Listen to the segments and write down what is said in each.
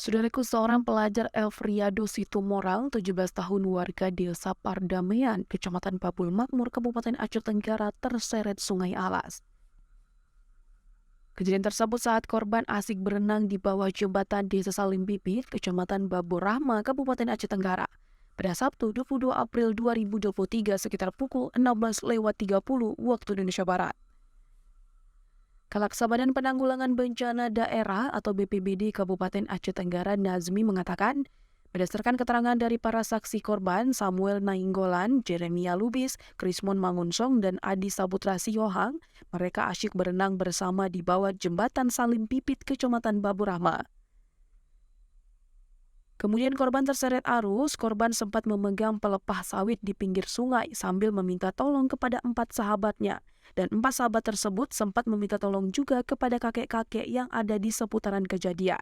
Saudaraku, seorang pelajar Elfriado Situmorang, 17 tahun warga desa Pardamaian, Kecamatan Babul Makmur, Kabupaten Aceh Tenggara, terseret Sungai Alas. Kejadian tersebut saat korban asik berenang di bawah jembatan Desa Salim Bibit, Kecamatan Babur Rahma, Kabupaten Aceh Tenggara. Pada Sabtu 22 April 2023 sekitar pukul 16.30 waktu Indonesia Barat. Kalaksa Badan Penanggulangan Bencana Daerah atau BPBD Kabupaten Aceh Tenggara Nazmi mengatakan, berdasarkan keterangan dari para saksi korban Samuel Nainggolan, Jeremia Lubis, Krismon Mangunsong, dan Adi Saputra Siohang, mereka asyik berenang bersama di bawah jembatan Salim Pipit, Kecamatan Babur Rahma. Kemudian korban terseret arus, korban sempat memegang pelepah sawit di pinggir sungai sambil meminta tolong kepada 4 sahabatnya. Dan 4 sahabat tersebut sempat meminta tolong juga kepada kakek-kakek yang ada di seputaran kejadian.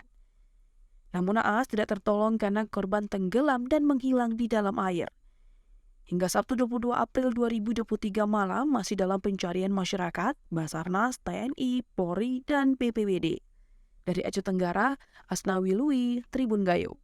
Namun naas tidak tertolong karena korban tenggelam dan menghilang di dalam air. Hingga Sabtu 22 April 2023 malam masih dalam pencarian masyarakat, Basarnas, TNI, Polri, dan BPBD. Dari Aceh Tenggara, Asnawi Lui, Tribun Gayo.